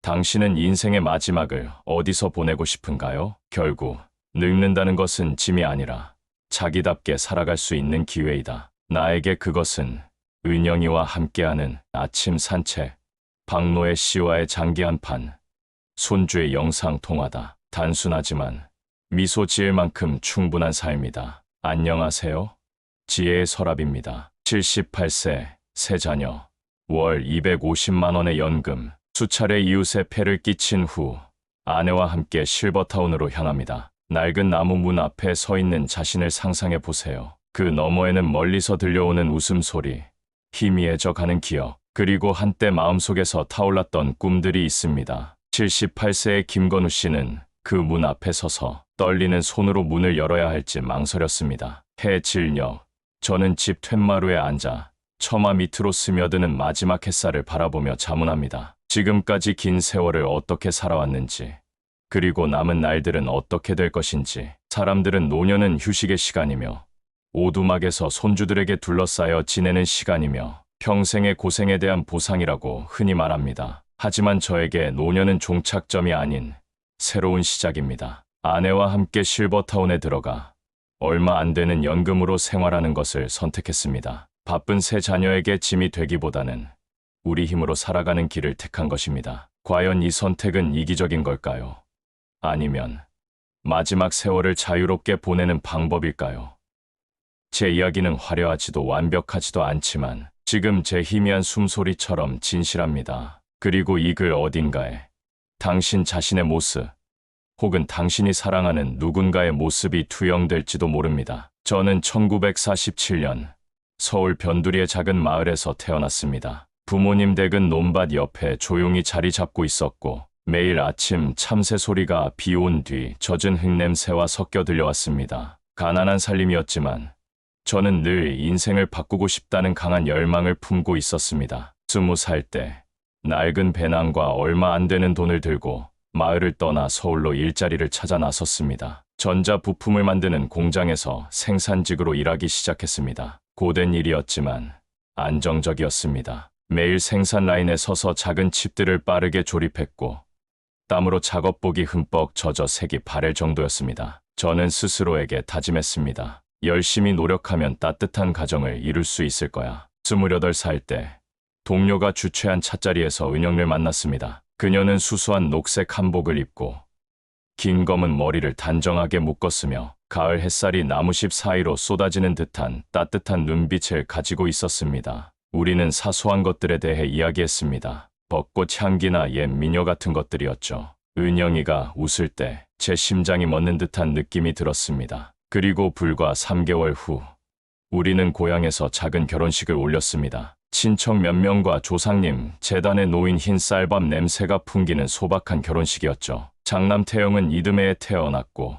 당신은 인생의 마지막을 어디서 보내고 싶은가요? 결국 늙는다는 것은 짐이 아니라 자기답게 살아갈 수 있는 기회이다. 나에게 그것은 은영이와 함께하는 아침 산책, 박노해 씨와의 장기 한판, 손주의 영상 통화다. 단순하지만 미소 지을 만큼 충분한 삶이다. 안녕하세요. 지혜의 서랍입니다. 78세, 세 자녀, 월 250만 원의 연금, 수차례 이웃에 폐를 끼친 후 아내와 함께 실버타운으로 향합니다. 낡은 나무 문 앞에 서 있는 자신을 상상해 보세요. 그 너머에는 멀리서 들려오는 웃음소리, 희미해져 가는 기억, 그리고 한때 마음속에서 타올랐던 꿈들이 있습니다. 78세의 김건우 씨는 그 문 앞에 서서 떨리는 손으로 문을 열어야 할지 망설였습니다. 해 질녘, 저는 집 툇마루에 앉아 처마 밑으로 스며드는 마지막 햇살을 바라보며 자문합니다. 지금까지 긴 세월을 어떻게 살아왔는지, 그리고 남은 날들은 어떻게 될 것인지. 사람들은 노년은 휴식의 시간이며 오두막에서 손주들에게 둘러싸여 지내는 시간이며 평생의 고생에 대한 보상이라고 흔히 말합니다. 하지만 저에게 노년은 종착점이 아닌 새로운 시작입니다. 아내와 함께 실버타운에 들어가 얼마 안 되는 연금으로 생활하는 것을 선택했습니다. 바쁜 세 자녀에게 짐이 되기보다는 우리 힘으로 살아가는 길을 택한 것입니다. 과연 이 선택은 이기적인 걸까요? 아니면 마지막 세월을 자유롭게 보내는 방법일까요? 제 이야기는 화려하지도 완벽하지도 않지만 지금 제 희미한 숨소리처럼 진실합니다. 그리고 이 글 어딘가에 당신 자신의 모습, 혹은 당신이 사랑하는 누군가의 모습이 투영될지도 모릅니다. 저는 1947년 서울 변두리의 작은 마을에서 태어났습니다. 부모님 댁은 논밭 옆에 조용히 자리 잡고 있었고 매일 아침 참새 소리가 비 온 뒤 젖은 흙냄새와 섞여 들려왔습니다. 가난한 살림이었지만 저는 늘 인생을 바꾸고 싶다는 강한 열망을 품고 있었습니다. 20살 때 낡은 배낭과 얼마 안 되는 돈을 들고 마을을 떠나 서울로 일자리를 찾아 나섰습니다. 전자 부품을 만드는 공장에서 생산직으로 일하기 시작했습니다. 고된 일이었지만 안정적이었습니다. 매일 생산 라인에 서서 작은 칩들을 빠르게 조립했고 땀으로 작업복이 흠뻑 젖어 색이 바래 정도였습니다. 저는 스스로에게 다짐했습니다. 열심히 노력하면 따뜻한 가정을 이룰 수 있을 거야. 28살 때 동료가 주최한 찻자리에서 은영을 만났습니다. 그녀는 수수한 녹색 한복을 입고 긴 검은 머리를 단정하게 묶었으며 가을 햇살이 나무십 사이로 쏟아지는 듯한 따뜻한 눈빛을 가지고 있었습니다. 우리는 사소한 것들에 대해 이야기했습니다. 벚꽃 향기나 옛 미녀 같은 것들이었죠. 은영이가 웃을 때 제 심장이 멎는 듯한 느낌이 들었습니다. 그리고 불과 3개월 후 우리는 고향에서 작은 결혼식을 올렸습니다. 친척 몇 명과 조상님, 재단에 놓인 흰 쌀밥 냄새가 풍기는 소박한 결혼식이었죠. 장남 태영은 이듬해에 태어났고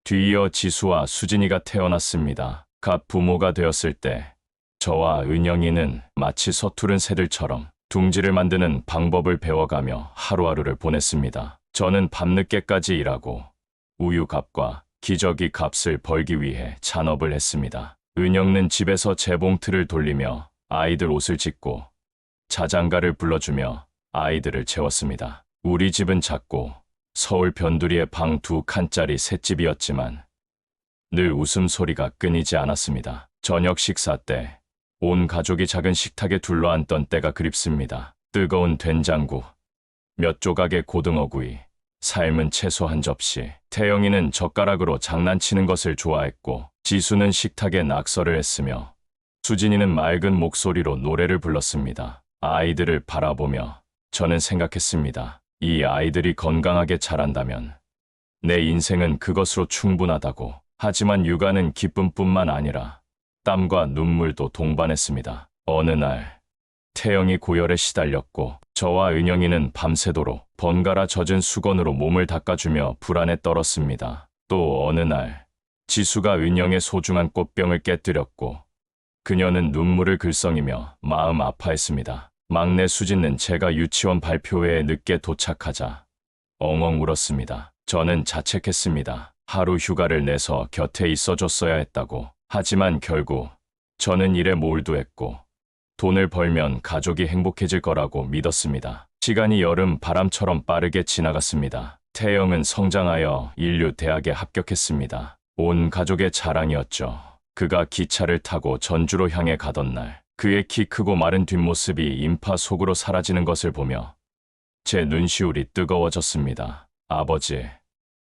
뒤이어 지수와 수진이가 태어났습니다. 갓 부모가 되었을 때 저와 은영이는 마치 서투른 새들처럼 둥지를 만드는 방법을 배워가며 하루하루를 보냈습니다. 저는 밤늦게까지 일하고 우유값과 기저귀 값을 벌기 위해 잔업을 했습니다. 은영은 집에서 재봉틀을 돌리며 아이들 옷을 찢고 자장가를 불러주며 아이들을 재웠습니다. 우리 집은 작고 서울 변두리의 방 2칸짜리 셋집이었지만 늘 웃음소리가 끊이지 않았습니다. 저녁 식사 때 온 가족이 작은 식탁에 둘러앉던 때가 그립습니다. 뜨거운 된장국, 몇 조각의 고등어구이, 삶은 채소 한 접시. 태영이는 젓가락으로 장난치는 것을 좋아했고 지수는 식탁에 낙서를 했으며 수진이는 맑은 목소리로 노래를 불렀습니다. 아이들을 바라보며 저는 생각했습니다. 이 아이들이 건강하게 자란다면 내 인생은 그것으로 충분하다고. 하지만 육아는 기쁨뿐만 아니라 땀과 눈물도 동반했습니다. 어느 날 태영이 고열에 시달렸고 저와 은영이는 밤새도록 번갈아 젖은 수건으로 몸을 닦아주며 불안에 떨었습니다. 또 어느 날 지수가 은영의 소중한 꽃병을 깨뜨렸고 그녀는 눈물을 글썽이며 마음 아파했습니다. 막내 수진은 제가 유치원 발표회에 늦게 도착하자 엉엉 울었습니다. 저는 자책했습니다. 하루 휴가를 내서 곁에 있어줬어야 했다고. 하지만 결국 저는 일에 몰두했고 돈을 벌면 가족이 행복해질 거라고 믿었습니다. 시간이 여름 바람처럼 빠르게 지나갔습니다. 태영은 성장하여 인류 대학에 합격했습니다. 온 가족의 자랑이었죠. 그가 기차를 타고 전주로 향해 가던 날, 그의 키 크고 마른 뒷모습이 인파 속으로 사라지는 것을 보며 제 눈시울이 뜨거워졌습니다. 아버지,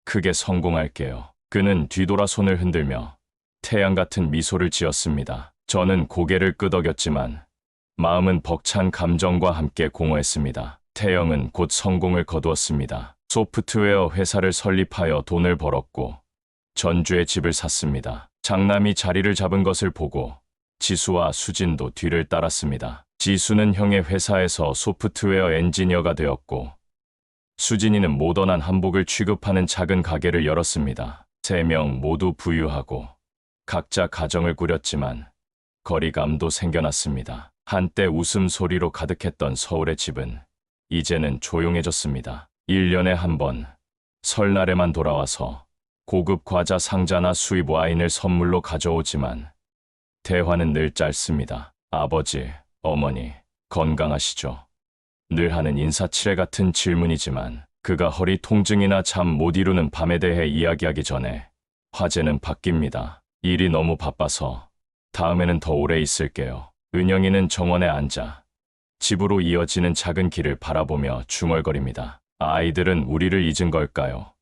크게 성공할게요. 그는 뒤돌아 손을 흔들며 태양 같은 미소를 지었습니다. 저는 고개를 끄덕였지만 마음은 벅찬 감정과 함께 공허했습니다. 태영은 곧 성공을 거두었습니다. 소프트웨어 회사를 설립하여 돈을 벌었고 전주에 집을 샀습니다. 장남이 자리를 잡은 것을 보고 지수와 수진도 뒤를 따랐습니다. 지수는 형의 회사에서 소프트웨어 엔지니어가 되었고 수진이는 모던한 한복을 취급하는 작은 가게를 열었습니다. 3명 모두 부유하고 각자 가정을 꾸렸지만 거리감도 생겨났습니다. 한때 웃음소리로 가득했던 서울의 집은 이제는 조용해졌습니다. 1년에 한 번 설날에만 돌아와서 고급 과자 상자나 수입 와인을 선물로 가져오지만 대화는 늘 짧습니다. 아버지, 어머니, 건강하시죠? 늘 하는 인사치레 같은 질문이지만 그가 허리 통증이나 잠 못 이루는 밤에 대해 이야기하기 전에 화제는 바뀝니다. 일이 너무 바빠서 다음에는 더 오래 있을게요. 은영이는 정원에 앉아 집으로 이어지는 작은 길을 바라보며 중얼거립니다. 아이들은 우리를 잊은 걸까요?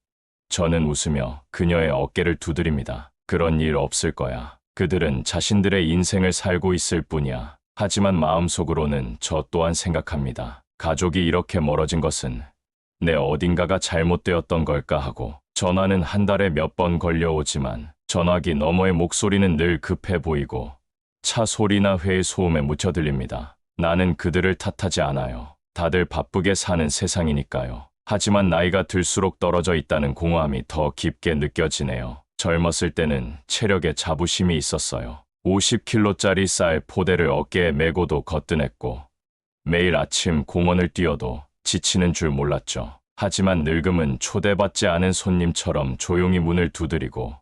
저는 웃으며 그녀의 어깨를 두드립니다. 그런 일 없을 거야. 그들은 자신들의 인생을 살고 있을 뿐이야. 하지만 마음속으로는 저 또한 생각합니다. 가족이 이렇게 멀어진 것은 내 어딘가가 잘못되었던 걸까 하고 전화는 한 달에 몇 번 걸려오지만 전화기 너머의 목소리는 늘 급해 보이고 차 소리나 회의 소음에 묻혀 들립니다. 나는 그들을 탓하지 않아요. 다들 바쁘게 사는 세상이니까요. 하지만 나이가 들수록 떨어져 있다는 공허함이 더 깊게 느껴지네요. 젊었을 때는 체력에 자부심이 있었어요. 50kg짜리 쌀 포대를 어깨에 메고도 거뜬했고 매일 아침 공원을 뛰어도 지치는 줄 몰랐죠. 하지만 늙음은 초대받지 않은 손님처럼 조용히 문을 두드리고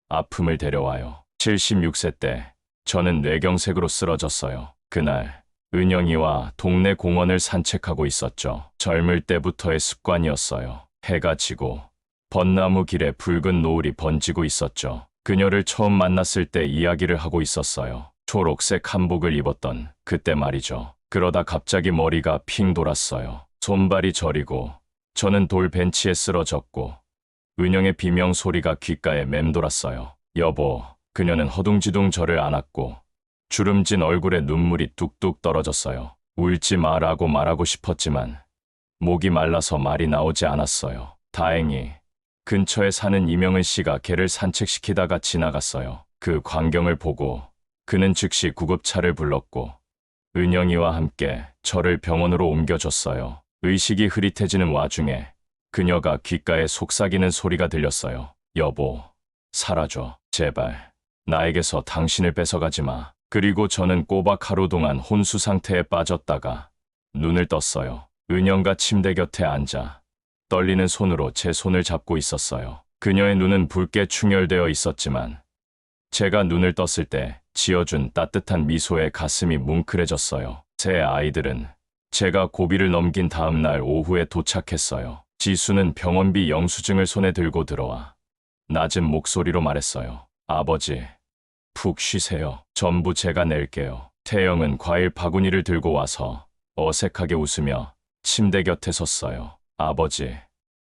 아픔을 데려와요. 76세 때 저는 뇌경색으로 쓰러졌어요. 그날 은영이와 동네 공원을 산책하고 있었죠. 젊을 때부터의 습관이었어요. 해가 지고 벚나무 길에 붉은 노을이 번지고 있었죠. 그녀를 처음 만났을 때 이야기를 하고 있었어요. 초록색 한복을 입었던 그때 말이죠. 그러다 갑자기 머리가 핑 돌았어요. 손발이 저리고 저는 돌 벤치에 쓰러졌고 은영의 비명 소리가 귓가에 맴돌았어요. 여보, 그녀는 허둥지둥 저를 안았고 주름진 얼굴에 눈물이 뚝뚝 떨어졌어요. 울지 마라고 말하고 싶었지만 목이 말라서 말이 나오지 않았어요. 다행히 근처에 사는 이명은 씨가 개를 산책시키다가 지나갔어요. 그 광경을 보고 그는 즉시 구급차를 불렀고 은영이와 함께 저를 병원으로 옮겨줬어요. 의식이 흐릿해지는 와중에 그녀가 귓가에 속삭이는 소리가 들렸어요. 여보, 사라져. 제발. 나에게서 당신을 뺏어가지 마. 그리고 저는 꼬박 하루 동안 혼수 상태에 빠졌다가 눈을 떴어요. 은영과 침대 곁에 앉아 떨리는 손으로 제 손을 잡고 있었어요. 그녀의 눈은 붉게 충혈되어 있었지만 제가 눈을 떴을 때 지어준 따뜻한 미소에 가슴이 뭉클해졌어요. 제 아이들은 제가 고비를 넘긴 다음 날 오후에 도착했어요. 지수는 병원비 영수증을 손에 들고 들어와 낮은 목소리로 말했어요. 아버지, 푹 쉬세요. 전부 제가 낼게요. 태영은 과일 바구니를 들고 와서 어색하게 웃으며 침대 곁에 섰어요. 아버지,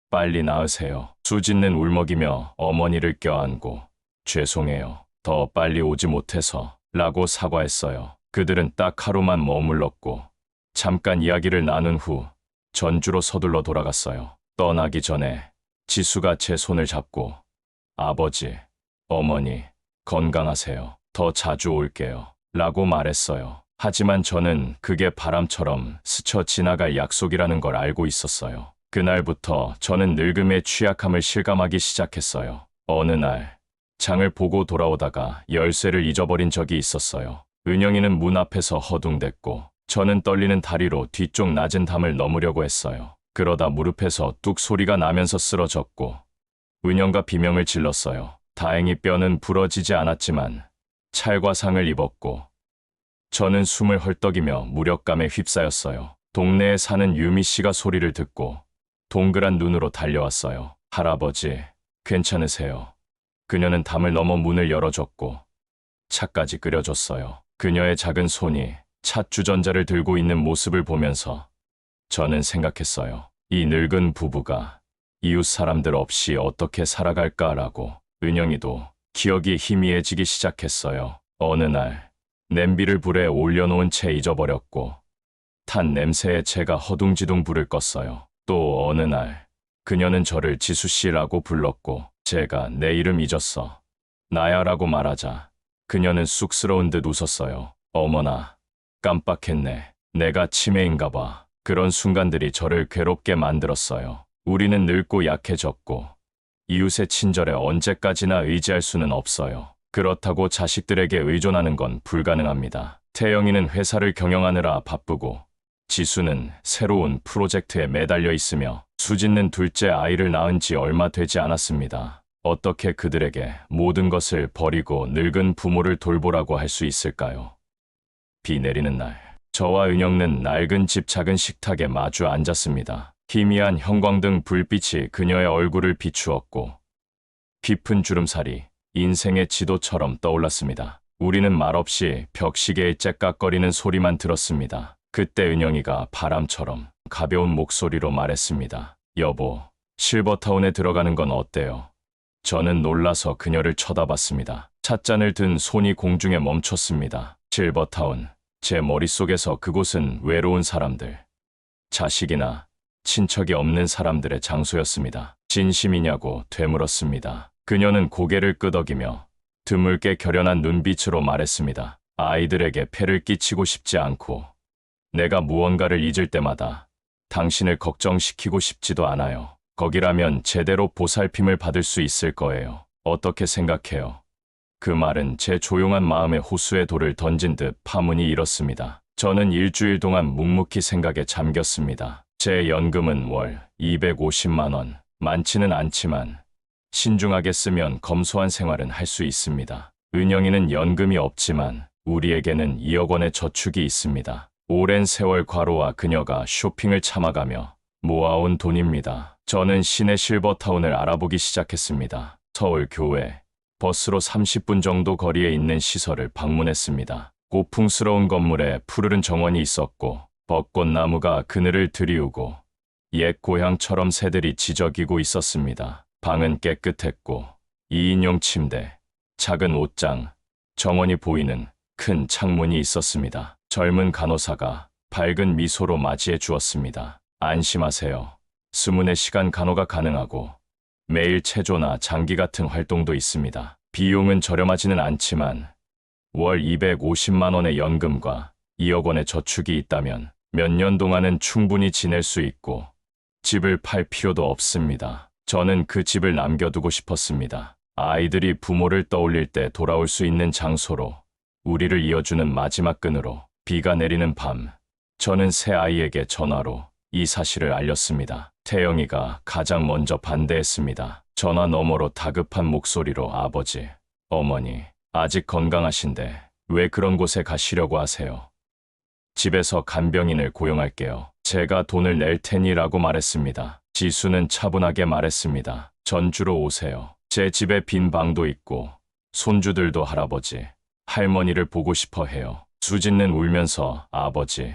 빨리 나으세요. 수진은 울먹이며 어머니를 껴안고 죄송해요. 더 빨리 오지 못해서 라고 사과했어요. 그들은 딱 하루만 머물렀고 잠깐 이야기를 나눈 후 전주로 서둘러 돌아갔어요. 떠나기 전에 지수가 제 손을 잡고 아버지, 어머니, 건강하세요. 더 자주 올게요. 라고 말했어요. 하지만 저는 그게 바람처럼 스쳐 지나갈 약속이라는 걸 알고 있었어요. 그날부터 저는 늙음의 취약함을 실감하기 시작했어요. 어느 날 장을 보고 돌아오다가 열쇠를 잊어버린 적이 있었어요. 은영이는 문 앞에서 허둥댔고 저는 떨리는 다리로 뒤쪽 낮은 담을 넘으려고 했어요. 그러다 무릎에서 뚝 소리가 나면서 쓰러졌고 은영과 비명을 질렀어요. 다행히 뼈는 부러지지 않았지만 찰과상을 입었고 저는 숨을 헐떡이며 무력감에 휩싸였어요. 동네에 사는 유미 씨가 소리를 듣고 동그란 눈으로 달려왔어요. 할아버지, 괜찮으세요? 그녀는 담을 넘어 문을 열어줬고 차까지 끓여줬어요. 그녀의 작은 손이 차 주전자를 들고 있는 모습을 보면서 저는 생각했어요. 이 늙은 부부가 이웃 사람들 없이 어떻게 살아갈까라고. 은영이도 기억이 희미해지기 시작했어요. 어느 날 냄비를 불에 올려놓은 채 잊어버렸고 탄 냄새에 제가 허둥지둥 불을 껐어요. 또 어느 날 그녀는 저를 지수씨라고 불렀고 제가 내 이름 잊었어. 나야라고 말하자 그녀는 쑥스러운 듯 웃었어요. 어머나, 깜빡했네. 내가 치매인가 봐. 그런 순간들이 저를 괴롭게 만들었어요. 우리는 늙고 약해졌고 이웃의 친절에 언제까지나 의지할 수는 없어요. 그렇다고 자식들에게 의존하는 건 불가능합니다. 태영이는 회사를 경영하느라 바쁘고 지수는 새로운 프로젝트에 매달려 있으며 수진는 둘째 아이를 낳은 지 얼마 되지 않았습니다. 어떻게 그들에게 모든 것을 버리고 늙은 부모를 돌보라고 할 수 있을까요? 비 내리는 날, 저와 은영은 낡은 집 작은 식탁에 마주 앉았습니다. 희미한 형광등 불빛이 그녀의 얼굴을 비추었고 깊은 주름살이 인생의 지도처럼 떠올랐습니다. 우리는 말없이 벽시계의 째깍거리는 소리만 들었습니다. 그때 은영이가 바람처럼 가벼운 목소리로 말했습니다. 여보, 실버타운에 들어가는 건 어때요? 저는 놀라서 그녀를 쳐다봤습니다. 찻잔을 든 손이 공중에 멈췄습니다. 실버타운, 제 머릿속에서 그곳은 외로운 사람들, 자식이나 친척이 없는 사람들의 장소였습니다. 진심이냐고 되물었습니다. 그녀는 고개를 끄덕이며 드물게 결연한 눈빛으로 말했습니다. 아이들에게 폐를 끼치고 싶지 않고 내가 무언가를 잊을 때마다 당신을 걱정시키고 싶지도 않아요. 거기라면 제대로 보살핌을 받을 수 있을 거예요. 어떻게 생각해요? 그 말은 제 조용한 마음에 호수의 돌을 던진 듯 파문이 일었습니다. 저는 일주일 동안 묵묵히 생각에 잠겼습니다. 제 연금은 월 250만 원. 많지는 않지만 신중하게 쓰면 검소한 생활은 할 수 있습니다. 은영이는 연금이 없지만 우리에게는 2억 원의 저축이 있습니다. 오랜 세월 과로와 그녀가 쇼핑을 참아가며 모아온 돈입니다. 저는 시내 실버타운을 알아보기 시작했습니다. 서울 교외, 버스로 30분 정도 거리에 있는 시설을 방문했습니다. 고풍스러운 건물에 푸르른 정원이 있었고 벚꽃나무가 그늘을 드리우고 옛 고향처럼 새들이 지저귀고 있었습니다. 방은 깨끗했고 2인용 침대, 작은 옷장, 정원이 보이는 큰 창문이 있었습니다. 젊은 간호사가 밝은 미소로 맞이해 주었습니다. 안심하세요. 수문의 시간 간호가 가능하고 매일 체조나 장기 같은 활동도 있습니다. 비용은 저렴하지는 않지만 월 250만 원의 연금과 2억 원의 저축이 있다면 몇 년 동안은 충분히 지낼 수 있고 집을 팔 필요도 없습니다. 저는 그 집을 남겨두고 싶었습니다. 아이들이 부모를 떠올릴 때 돌아올 수 있는 장소로, 우리를 이어주는 마지막 끈으로. 비가 내리는 밤, 저는 새 아이에게 전화로 이 사실을 알렸습니다. 태영이가 가장 먼저 반대했습니다. 전화 너머로 다급한 목소리로 아버지, 어머니, 아직 건강하신데 왜 그런 곳에 가시려고 하세요? 집에서 간병인을 고용할게요. 제가 돈을 낼 테니라고 말했습니다. 지수는 차분하게 말했습니다. 전주로 오세요. 제 집에 빈 방도 있고 손주들도 할아버지, 할머니를 보고 싶어 해요. 수진은 울면서 아버지,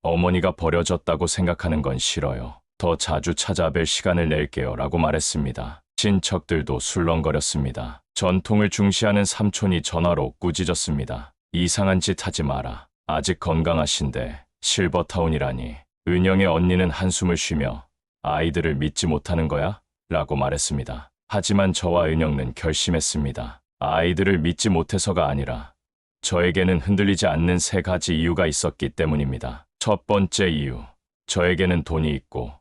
어머니가 버려졌다고 생각하는 건 싫어요. 더 자주 찾아뵐 시간을 낼게요 라고 말했습니다. 친척들도 술렁거렸습니다. 전통을 중시하는 삼촌이 전화로 꾸짖었습니다. 이상한 짓 하지 마라. 아직 건강하신데 실버타운이라니. 은영의 언니는 한숨을 쉬며 아이들을 믿지 못하는 거야? 라고 말했습니다. 하지만 저와 은영은 결심했습니다. 아이들을 믿지 못해서가 아니라 저에게는 흔들리지 않는 3가지 이유가 있었기 때문입니다. 첫 번째 이유, 저에게는 돈이 있고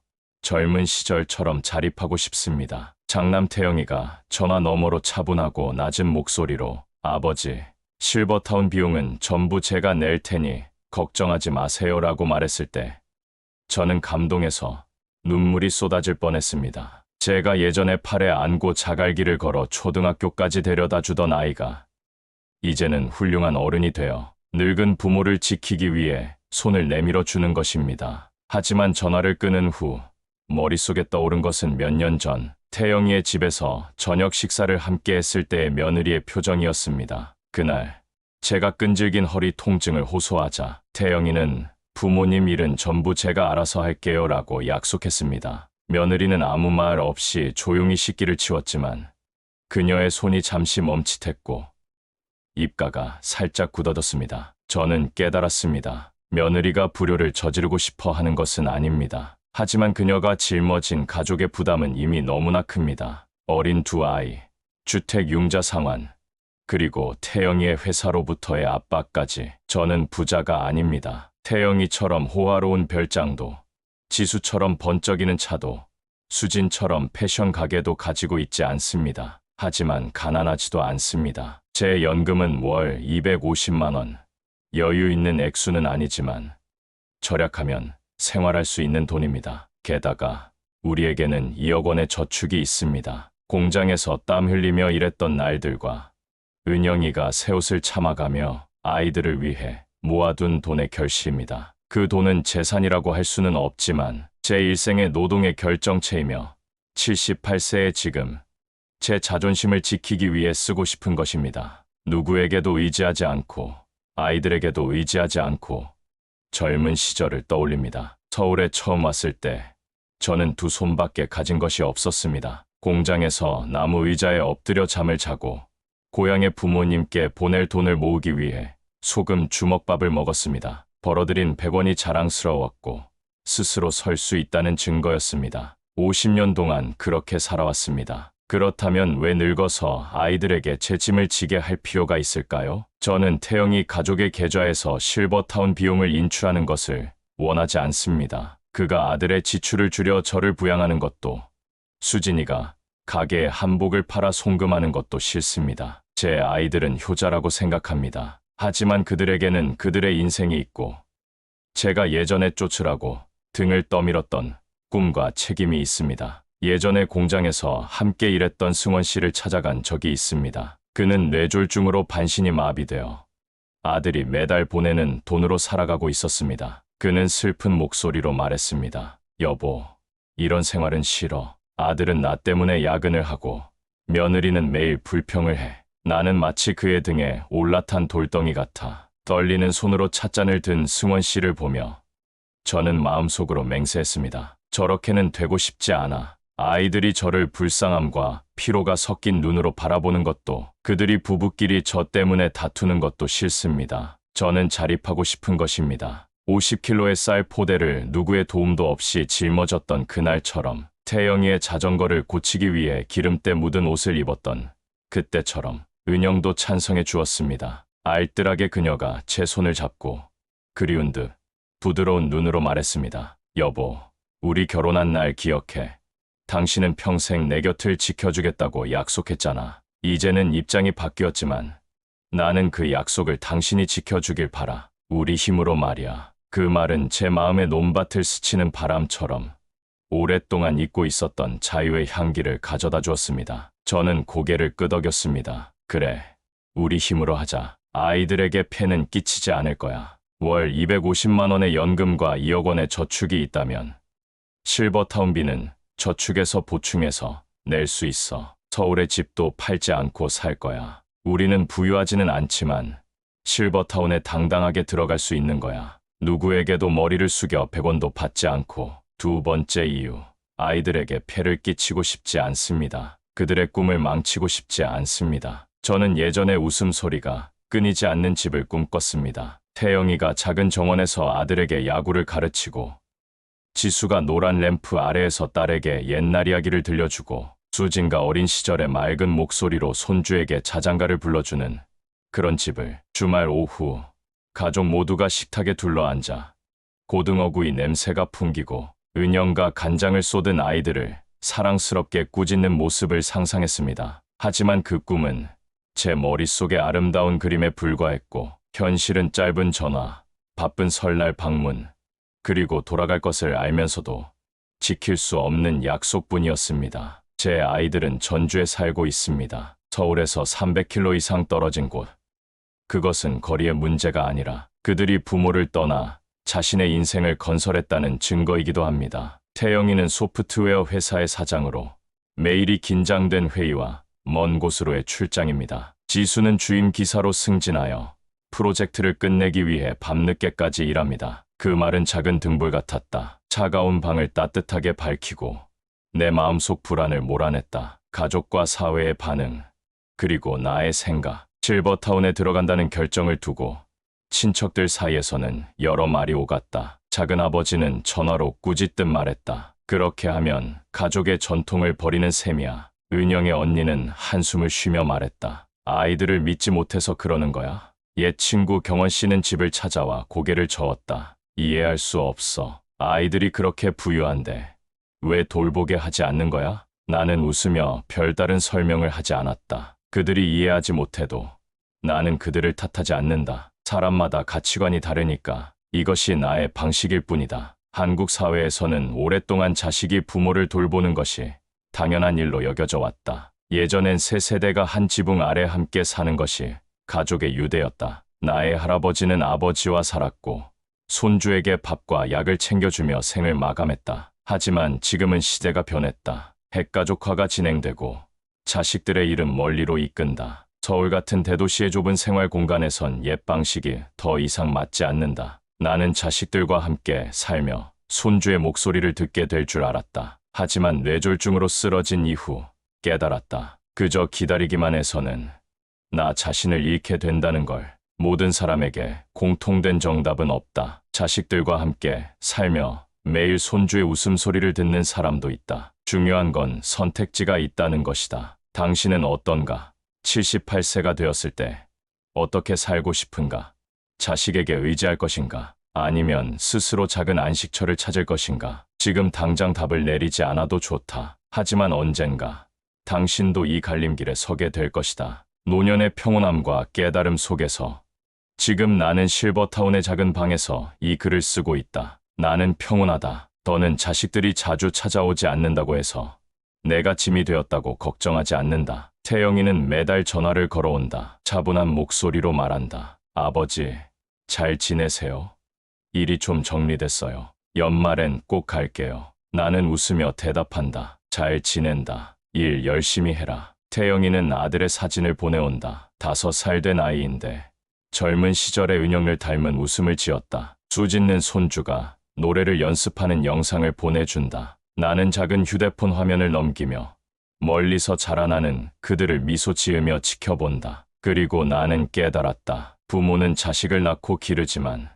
젊은 시절처럼 자립하고 싶습니다. 장남 태영이가 전화 너머로 차분하고 낮은 목소리로 아버지, 실버타운 비용은 전부 제가 낼 테니 걱정하지 마세요라고 말했을 때 저는 감동해서 눈물이 쏟아질 뻔했습니다. 제가 예전에 팔에 안고 자갈길을 걸어 초등학교까지 데려다 주던 아이가 이제는 훌륭한 어른이 되어 늙은 부모를 지키기 위해 손을 내밀어 주는 것입니다. 하지만 전화를 끊은 후 머릿속에 떠오른 것은 몇 년 전 태영이의 집에서 저녁 식사를 함께 했을 때의 며느리의 표정이었습니다. 그날 제가 끈질긴 허리 통증을 호소하자 태영이는 부모님 일은 전부 제가 알아서 할게요 라고 약속했습니다. 며느리는 아무 말 없이 조용히 식기를 치웠지만 그녀의 손이 잠시 멈칫했고 입가가 살짝 굳어졌습니다. 저는 깨달았습니다. 며느리가 불효를 저지르고 싶어 하는 것은 아닙니다. 하지만 그녀가 짊어진 가족의 부담은 이미 너무나 큽니다. 어린 두 아이, 주택 융자 상환, 그리고 태영이의 회사로부터의 압박까지. 저는 부자가 아닙니다. 태영이처럼 호화로운 별장도, 지수처럼 번쩍이는 차도, 수진처럼 패션 가게도 가지고 있지 않습니다. 하지만 가난하지도 않습니다. 제 연금은 월 250만 원. 여유 있는 액수는 아니지만 절약하면 생활할 수 있는 돈입니다. 게다가 우리에게는 2억 원의 저축이 있습니다. 공장에서 땀 흘리며 일했던 날들과 은영이가 새 옷을 참아가며 아이들을 위해 모아둔 돈의 결실입니다. 그 돈은 재산이라고 할 수는 없지만 제 일생의 노동의 결정체이며 78세의 지금 제 자존심을 지키기 위해 쓰고 싶은 것입니다. 누구에게도 의지하지 않고 아이들에게도 의지하지 않고 젊은 시절을 떠올립니다. 서울에 처음 왔을 때 저는 두 손밖에 가진 것이 없었습니다. 공장에서 나무 의자에 엎드려 잠을 자고 고향의 부모님께 보낼 돈을 모으기 위해 소금 주먹밥을 먹었습니다. 벌어들인 100원이 자랑스러웠고 스스로 설 수 있다는 증거였습니다. 50년 동안 그렇게 살아왔습니다. 그렇다면 왜 늙어서 아이들에게 제 짐을 지게 할 필요가 있을까요? 저는 태영이 가족의 계좌에서 실버타운 비용을 인출하는 것을 원하지 않습니다. 그가 아들의 지출을 줄여 저를 부양하는 것도, 수진이가 가게에 한복을 팔아 송금하는 것도 싫습니다. 제 아이들은 효자라고 생각합니다. 하지만 그들에게는 그들의 인생이 있고 제가 예전에 쫓으라고 등을 떠밀었던 꿈과 책임이 있습니다. 예전에 공장에서 함께 일했던 승원 씨를 찾아간 적이 있습니다. 그는 뇌졸중으로 반신이 마비되어 아들이 매달 보내는 돈으로 살아가고 있었습니다. 그는 슬픈 목소리로 말했습니다. 여보, 이런 생활은 싫어. 아들은 나 때문에 야근을 하고 며느리는 매일 불평을 해. 나는 마치 그의 등에 올라탄 돌덩이 같아. 떨리는 손으로 찻잔을 든 승원 씨를 보며 저는 마음속으로 맹세했습니다. 저렇게는 되고 싶지 않아. 아이들이 저를 불쌍함과 피로가 섞인 눈으로 바라보는 것도, 그들이 부부끼리 저 때문에 다투는 것도 싫습니다. 저는 자립하고 싶은 것입니다. 50kg의 쌀 포대를 누구의 도움도 없이 짊어졌던 그날처럼, 태영이의 자전거를 고치기 위해 기름때 묻은 옷을 입었던 그때처럼. 은영도 찬성해 주었습니다. 알뜰하게 그녀가 제 손을 잡고 그리운 듯 부드러운 눈으로 말했습니다. 여보, 우리 결혼한 날 기억해. 당신은 평생 내 곁을 지켜주겠다고 약속했잖아. 이제는 입장이 바뀌었지만 나는 그 약속을 당신이 지켜주길 바라. 우리 힘으로 말이야. 그 말은 제 마음의 논밭을 스치는 바람처럼 오랫동안 잊고 있었던 자유의 향기를 가져다 주었습니다. 저는 고개를 끄덕였습니다. 그래, 우리 힘으로 하자. 아이들에게 폐는 끼치지 않을 거야. 월 250만 원의 연금과 2억 원의 저축이 있다면 실버타운비는 저축에서 보충해서 낼 수 있어. 서울의 집도 팔지 않고 살 거야. 우리는 부유하지는 않지만 실버타운에 당당하게 들어갈 수 있는 거야. 누구에게도 머리를 숙여 100원도 받지 않고. 두 번째 이유, 아이들에게 폐를 끼치고 싶지 않습니다. 그들의 꿈을 망치고 싶지 않습니다. 저는 예전에 웃음소리가 끊이지 않는 집을 꿈꿨습니다. 태영이가 작은 정원에서 아들에게 야구를 가르치고, 지수가 노란 램프 아래에서 딸에게 옛날 이야기를 들려주고, 수진가 어린 시절의 맑은 목소리로 손주에게 자장가를 불러주는 그런 집을. 주말 오후 가족 모두가 식탁에 둘러앉아 고등어구이 냄새가 풍기고 은영과 간장을 쏟은 아이들을 사랑스럽게 꾸짖는 모습을 상상했습니다. 하지만 그 꿈은 제 머릿속의 아름다운 그림에 불과했고, 현실은 짧은 전화, 바쁜 설날 방문, 그리고 돌아갈 것을 알면서도 지킬 수 없는 약속뿐이었습니다. 제 아이들은 전주에 살고 있습니다. 서울에서 300km 이상 떨어진 곳. 그것은 거리의 문제가 아니라 그들이 부모를 떠나 자신의 인생을 건설했다는 증거이기도 합니다. 태영이는 소프트웨어 회사의 사장으로 매일이 긴장된 회의와 먼 곳으로의 출장입니다. 지수는 주임 기사로 승진하여 프로젝트를 끝내기 위해 밤늦게까지 일합니다. 그 말은 작은 등불 같았다. 차가운 방을 따뜻하게 밝히고 내 마음속 불안을 몰아냈다. 가족과 사회의 반응, 그리고 나의 생각. 실버타운에 들어간다는 결정을 두고 친척들 사이에서는 여러 말이 오갔다. 작은아버지는 전화로 꾸짖듯 말했다. 그렇게 하면 가족의 전통을 버리는 셈이야. 은영의 언니는 한숨을 쉬며 말했다. 아이들을 믿지 못해서 그러는 거야. 옛 친구 경원 씨는 집을 찾아와 고개를 저었다. 이해할 수 없어. 아이들이 그렇게 부유한데 왜 돌보게 하지 않는 거야? 나는 웃으며 별다른 설명을 하지 않았다. 그들이 이해하지 못해도 나는 그들을 탓하지 않는다. 사람마다 가치관이 다르니까 이것이 나의 방식일 뿐이다. 한국 사회에서는 오랫동안 자식이 부모를 돌보는 것이 당연한 일로 여겨져 왔다. 예전엔 세 세대가 한 지붕 아래 함께 사는 것이 가족의 유대였다. 나의 할아버지는 아버지와 살았고 손주에게 밥과 약을 챙겨주며 생을 마감했다. 하지만 지금은 시대가 변했다. 핵가족화가 진행되고 자식들의 일은 멀리로 이끈다. 서울 같은 대도시의 좁은 생활 공간에선 옛 방식이 더 이상 맞지 않는다. 나는 자식들과 함께 살며 손주의 목소리를 듣게 될 줄 알았다. 하지만 뇌졸중으로 쓰러진 이후 깨달았다. 그저 기다리기만 해서는 나 자신을 잃게 된다는 걸. 모든 사람에게 공통된 정답은 없다. 자식들과 함께 살며 매일 손주의 웃음소리를 듣는 사람도 있다. 중요한 건 선택지가 있다는 것이다. 당신은 어떤가? 78세가 되었을 때 어떻게 살고 싶은가? 자식에게 의지할 것인가? 아니면 스스로 작은 안식처를 찾을 것인가? 지금 당장 답을 내리지 않아도 좋다. 하지만 언젠가 당신도 이 갈림길에 서게 될 것이다. 노년의 평온함과 깨달음 속에서 지금 나는 실버타운의 작은 방에서 이 글을 쓰고 있다. 나는 평온하다. 더는 자식들이 자주 찾아오지 않는다고 해서 내가 짐이 되었다고 걱정하지 않는다. 태영이는 매달 전화를 걸어온다. 차분한 목소리로 말한다. 아버지, 잘 지내세요? 일이 좀 정리됐어요. 연말엔 꼭 갈게요. 나는 웃으며 대답한다. 잘 지낸다. 일 열심히 해라. 태영이는 아들의 사진을 보내온다. 5살 된 아이인데 젊은 시절의 은영을 닮은 웃음을 지었다. 수짓는 손주가 노래를 연습하는 영상을 보내준다. 나는 작은 휴대폰 화면을 넘기며 멀리서 자라나는 그들을 미소 지으며 지켜본다. 그리고 나는 깨달았다. 부모는 자식을 낳고 기르지만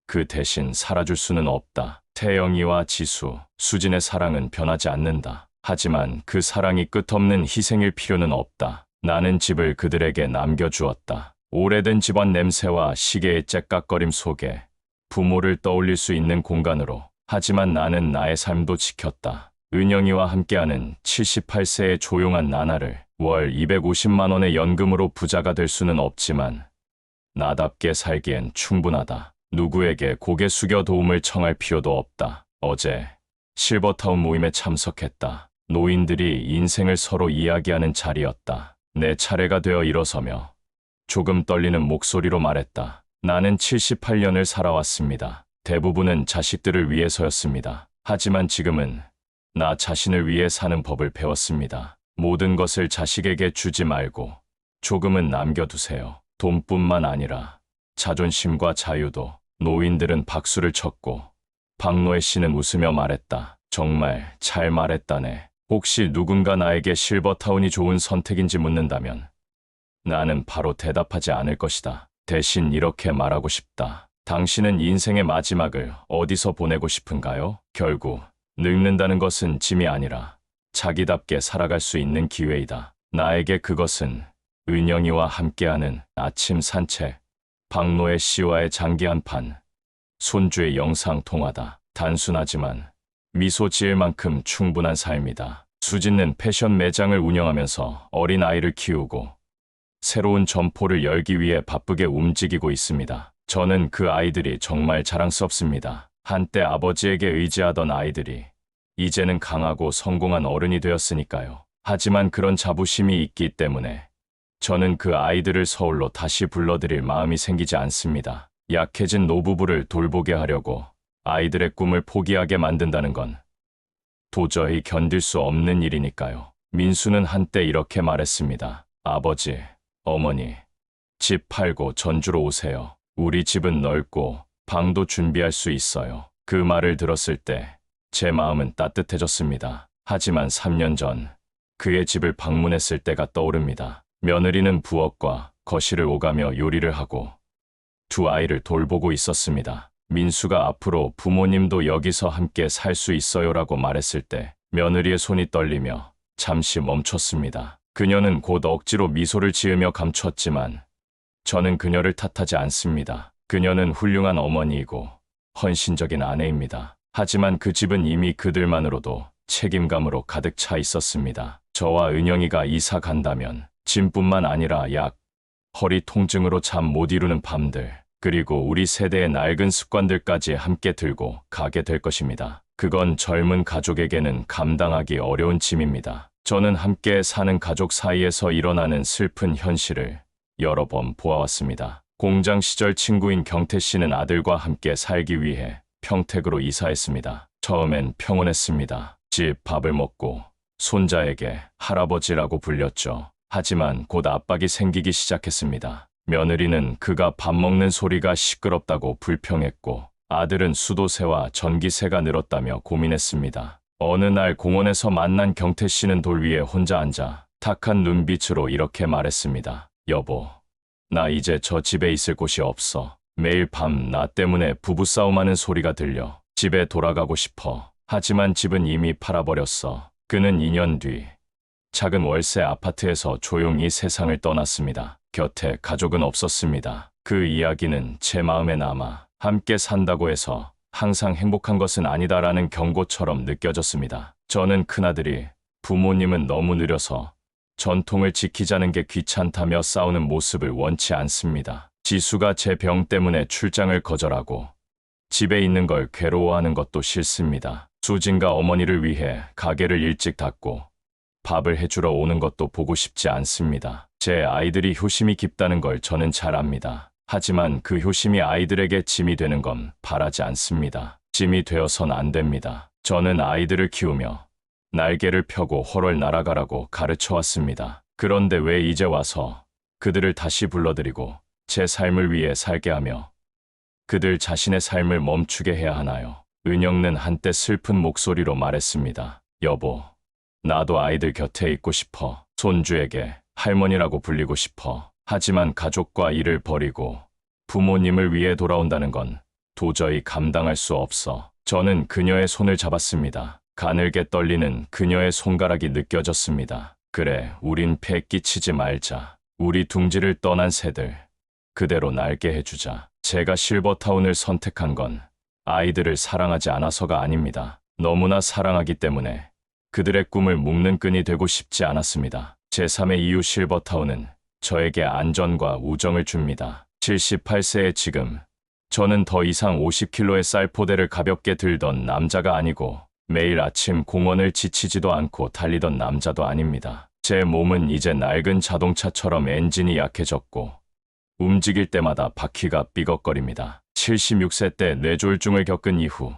그 대신 살아줄 수는 없다. 태영이와 지수, 수진의 사랑은 변하지 않는다. 하지만 그 사랑이 끝없는 희생일 필요는 없다. 나는 집을 그들에게 남겨주었다. 오래된 집안 냄새와 시계의 째깍거림 속에 부모를 떠올릴 수 있는 공간으로. 하지만 나는 나의 삶도 지켰다. 은영이와 함께하는 78세의 조용한 나날을. 월 250만 원의 연금으로 부자가 될 수는 없지만 나답게 살기엔 충분하다. 누구에게 고개 숙여 도움을 청할 필요도 없다. 어제 실버타운 모임에 참석했다. 노인들이 인생을 서로 이야기하는 자리였다. 내 차례가 되어 일어서며 조금 떨리는 목소리로 말했다. 나는 78년을 살아왔습니다. 대부분은 자식들을 위해서였습니다. 하지만 지금은 나 자신을 위해 사는 법을 배웠습니다. 모든 것을 자식에게 주지 말고 조금은 남겨두세요. 돈뿐만 아니라 자존심과 자유도. 노인들은 박수를 쳤고 박노해 씨는 웃으며 말했다. 정말 잘 말했다네. 혹시 누군가 나에게 실버타운이 좋은 선택인지 묻는다면 나는 바로 대답하지 않을 것이다. 대신 이렇게 말하고 싶다. 당신은 인생의 마지막을 어디서 보내고 싶은가요? 결국 늙는다는 것은 짐이 아니라 자기답게 살아갈 수 있는 기회이다. 나에게 그것은 은영이와 함께하는 아침 산책, 박노해 씨와의 장기 한판, 손주의 영상 통화다. 단순하지만 미소 지을 만큼 충분한 삶이다. 수진은 패션 매장을 운영하면서 어린 아이를 키우고 새로운 점포를 열기 위해 바쁘게 움직이고 있습니다. 저는 그 아이들이 정말 자랑스럽습니다. 한때 아버지에게 의지하던 아이들이 이제는 강하고 성공한 어른이 되었으니까요. 하지만 그런 자부심이 있기 때문에 저는 그 아이들을 서울로 다시 불러들일 마음이 생기지 않습니다. 약해진 노부부를 돌보게 하려고 아이들의 꿈을 포기하게 만든다는 건 도저히 견딜 수 없는 일이니까요. 민수는 한때 이렇게 말했습니다. 아버지, 어머니, 집 팔고 전주로 오세요. 우리 집은 넓고 방도 준비할 수 있어요. 그 말을 들었을 때 제 마음은 따뜻해졌습니다. 하지만 3년 전 그의 집을 방문했을 때가 떠오릅니다. 며느리는 부엌과 거실을 오가며 요리를 하고 두 아이를 돌보고 있었습니다. 민수가 앞으로 부모님도 여기서 함께 살 수 있어요라고 말했을 때 며느리의 손이 떨리며 잠시 멈췄습니다. 그녀는 곧 억지로 미소를 지으며 감췄지만 저는 그녀를 탓하지 않습니다. 그녀는 훌륭한 어머니이고 헌신적인 아내입니다. 하지만 그 집은 이미 그들만으로도 책임감으로 가득 차 있었습니다. 저와 은영이가 이사 간다면 짐뿐만 아니라 약, 허리 통증으로 잠 못 이루는 밤들, 그리고 우리 세대의 낡은 습관들까지 함께 들고 가게 될 것입니다. 그건 젊은 가족에게는 감당하기 어려운 짐입니다. 저는 함께 사는 가족 사이에서 일어나는 슬픈 현실을 여러 번 보아왔습니다. 공장 시절 친구인 경태 씨는 아들과 함께 살기 위해 평택으로 이사했습니다. 처음엔 평온했습니다. 집 밥을 먹고 손자에게 할아버지라고 불렸죠. 하지만 곧 압박이 생기기 시작했습니다. 며느리는 그가 밥 먹는 소리가 시끄럽다고 불평했고 아들은 수도세와 전기세가 늘었다며 고민했습니다. 어느 날 공원에서 만난 경태 씨는 돌 위에 혼자 앉아 탁한 눈빛으로 이렇게 말했습니다. 여보, 나 이제 저 집에 있을 곳이 없어. 매일 밤 나 때문에 부부싸움하는 소리가 들려. 집에 돌아가고 싶어. 하지만 집은 이미 팔아버렸어. 그는 2년 뒤 작은 월세 아파트에서 조용히 세상을 떠났습니다. 곁에 가족은 없었습니다. 그 이야기는 제 마음에 남아 함께 산다고 해서 항상 행복한 것은 아니다라는 경고처럼 느껴졌습니다. 저는 큰아들이 부모님은 너무 느려서 전통을 지키자는 게 귀찮다며 싸우는 모습을 원치 않습니다. 지수가 제 병 때문에 출장을 거절하고 집에 있는 걸 괴로워하는 것도 싫습니다. 수진과 어머니를 위해 가게를 일찍 닫고 밥을 해주러 오는 것도 보고 싶지 않습니다. 제 아이들이 효심이 깊다는 걸 저는 잘 압니다. 하지만 그 효심이 아이들에게 짐이 되는 건 바라지 않습니다. 짐이 되어선 안 됩니다. 저는 아이들을 키우며 날개를 펴고 훨훨 날아가라고 가르쳐왔습니다. 그런데 왜 이제 와서 그들을 다시 불러들이고 제 삶을 위해 살게 하며 그들 자신의 삶을 멈추게 해야 하나요? 은영는 한때 슬픈 목소리로 말했습니다. 여보, 나도 아이들 곁에 있고 싶어. 손주에게 할머니라고 불리고 싶어. 하지만 가족과 일을 버리고 부모님을 위해 돌아온다는 건 도저히 감당할 수 없어. 저는 그녀의 손을 잡았습니다. 가늘게 떨리는 그녀의 손가락이 느껴졌습니다. 그래, 우린 패 끼치지 말자. 우리 둥지를 떠난 새들 그대로 날게 해주자. 제가 실버타운을 선택한 건 아이들을 사랑하지 않아서가 아닙니다. 너무나 사랑하기 때문에 그들의 꿈을 묶는 끈이 되고 싶지 않았습니다. 제3의 이유 실버타운은 저에게 안전과 우정을 줍니다. 78세의 지금 저는 더 이상 50kg의 쌀포대를 가볍게 들던 남자가 아니고 매일 아침 공원을 지치지도 않고 달리던 남자도 아닙니다. 제 몸은 이제 낡은 자동차처럼 엔진이 약해졌고 움직일 때마다 바퀴가 삐걱거립니다. 76세 때 뇌졸중을 겪은 이후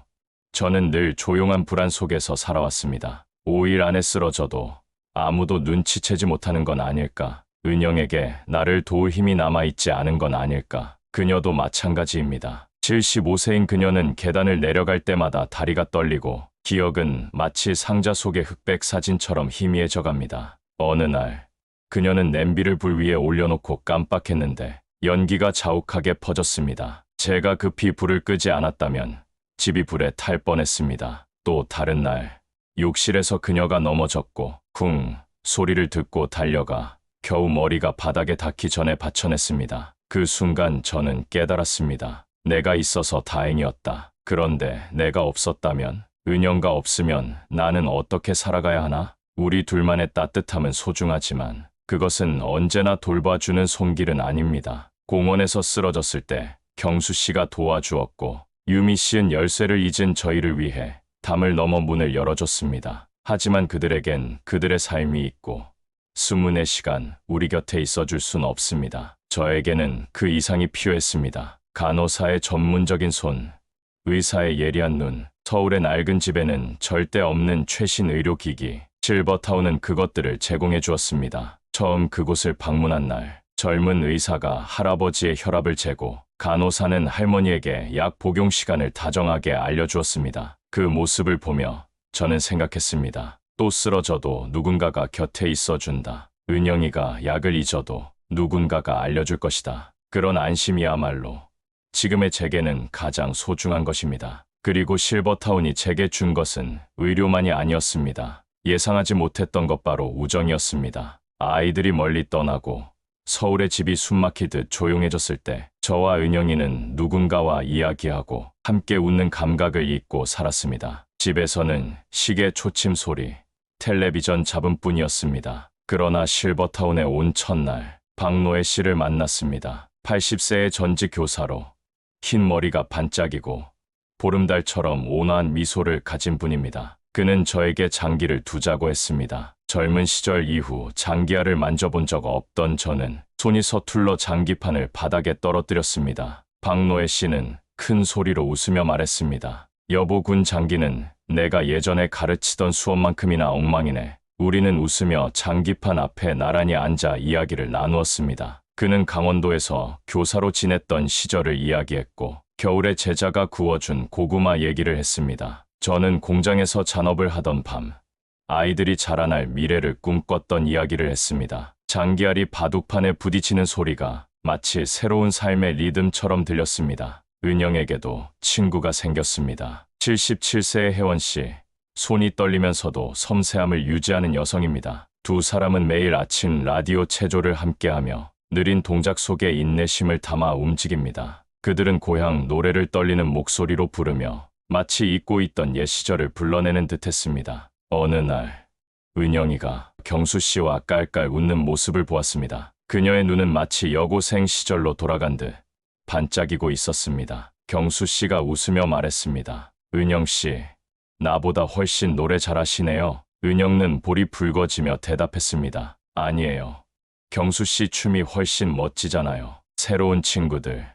저는 늘 조용한 불안 속에서 살아왔습니다. 5일 안에 쓰러져도 아무도 눈치채지 못하는 건 아닐까? 은영에게 나를 도울 힘이 남아있지 않은 건 아닐까? 그녀도 마찬가지입니다. 75세인 그녀는 계단을 내려갈 때마다 다리가 떨리고 기억은 마치 상자 속의 흑백 사진처럼 희미해져 갑니다. 어느 날 그녀는 냄비를 불 위에 올려놓고 깜빡했는데 연기가 자욱하게 퍼졌습니다. 제가 급히 불을 끄지 않았다면 집이 불에 탈 뻔했습니다. 또 다른 날 욕실에서 그녀가 넘어졌고 쿵 소리를 듣고 달려가 겨우 머리가 바닥에 닿기 전에 받쳐냈습니다. 그 순간 저는 깨달았습니다. 내가 있어서 다행이었다. 그런데 내가 없었다면, 은영가 없으면 나는 어떻게 살아가야 하나? 우리 둘만의 따뜻함은 소중하지만 그것은 언제나 돌봐주는 손길은 아닙니다. 공원에서 쓰러졌을 때 경수 씨가 도와주었고 유미 씨는 열쇠를 잊은 저희를 위해 담을 넘어 문을 열어줬습니다. 하지만 그들에겐 그들의 삶이 있고 24시간 우리 곁에 있어줄 순 없습니다. 저에게는 그 이상이 필요했습니다. 간호사의 전문적인 손, 의사의 예리한 눈, 서울의 낡은 집에는 절대 없는 최신 의료기기, 실버타운은 그것들을 제공해 주었습니다. 처음 그곳을 방문한 날, 젊은 의사가 할아버지의 혈압을 재고 간호사는 할머니에게 약 복용 시간을 다정하게 알려주었습니다. 그 모습을 보며 저는 생각했습니다. 또 쓰러져도 누군가가 곁에 있어준다. 은영이가 약을 잊어도 누군가가 알려줄 것이다. 그런 안심이야말로 지금의 제게는 가장 소중한 것입니다. 그리고 실버타운이 제게 준 것은 의료만이 아니었습니다. 예상하지 못했던 것 바로 우정이었습니다. 아이들이 멀리 떠나고 서울의 집이 숨막히듯 조용해졌을 때 저와 은영이는 누군가와 이야기하고 함께 웃는 감각을 잊고 살았습니다. 집에서는 시계 초침 소리, 텔레비전 잡음뿐이었습니다. 그러나 실버타운에 온 첫날 박노해 씨를 만났습니다. 80세의 전직 교사로 흰 머리가 반짝이고 보름달처럼 온화한 미소를 가진 분입니다. 그는 저에게 장기를 두자고 했습니다. 젊은 시절 이후 장기알을 만져본 적 없던 저는 손이 서툴러 장기판을 바닥에 떨어뜨렸습니다. 박노해 씨는 큰 소리로 웃으며 말했습니다. 여보, 군 장기는 내가 예전에 가르치던 수업만큼이나 엉망이네. 우리는 웃으며 장기판 앞에 나란히 앉아 이야기를 나누었습니다. 그는 강원도에서 교사로 지냈던 시절을 이야기했고 겨울에 제자가 구워준 고구마 얘기를 했습니다. 저는 공장에서 잔업을 하던 밤 아이들이 자라날 미래를 꿈꿨던 이야기를 했습니다. 장기알이 바둑판에 부딪히는 소리가 마치 새로운 삶의 리듬처럼 들렸습니다. 은영에게도 친구가 생겼습니다. 77세의 혜원 씨, 손이 떨리면서도 섬세함을 유지하는 여성입니다. 두 사람은 매일 아침 라디오 체조를 함께하며 느린 동작 속에 인내심을 담아 움직입니다. 그들은 고향 노래를 떨리는 목소리로 부르며 마치 잊고 있던 옛 시절을 불러내는 듯했습니다. 어느 날 은영이가 경수 씨와 깔깔 웃는 모습을 보았습니다. 그녀의 눈은 마치 여고생 시절로 돌아간 듯 반짝이고 있었습니다. 경수 씨가 웃으며 말했습니다. 은영 씨, 나보다 훨씬 노래 잘하시네요. 은영은 볼이 붉어지며 대답했습니다. 아니에요. 경수 씨 춤이 훨씬 멋지잖아요. 새로운 친구들.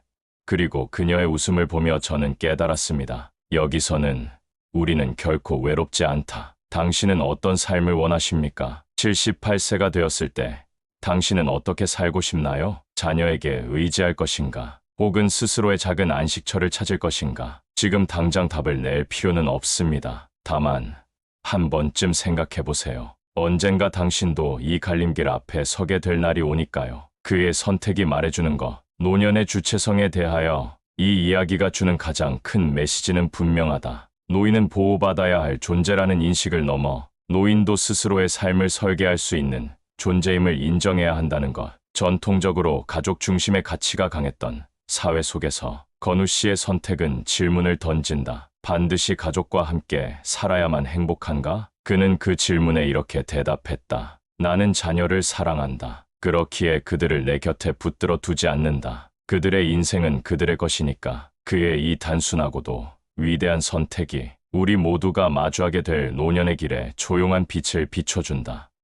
그리고 그녀의 웃음을 보며 저는 깨달았습니다. 여기서는 우리는 결코 외롭지 않다. 당신은 어떤 삶을 원하십니까? 78세가 되었을 때 당신은 어떻게 살고 싶나요? 자녀에게 의지할 것인가? 혹은 스스로의 작은 안식처를 찾을 것인가? 지금 당장 답을 낼 필요는 없습니다. 다만 한 번쯤 생각해 보세요. 언젠가 당신도 이 갈림길 앞에 서게 될 날이 오니까요. 그의 선택이 말해주는 것, 노년의 주체성에 대하여 이 이야기가 주는 가장 큰 메시지는 분명하다. 노인은 보호받아야 할 존재라는 인식을 넘어 노인도 스스로의 삶을 설계할 수 있는 존재임을 인정해야 한다는 것. 전통적으로 가족 중심의 가치가 강했던 사회 속에서 건우 씨의 선택은 질문을 던진다. 반드시 가족과 함께 살아야만 행복한가? 그는 그 질문에 이렇게 대답했다. 나는 자녀를 사랑한다. 그렇기에 그들을 내 곁에 붙들어 두지 않는다. 그들의 인생은 그들의 것이니까. 그의 이 단순하고도 위대한 선택이 우리 모두가 마주하게 될 노년의 길에 조용한 빛을 비춰준다.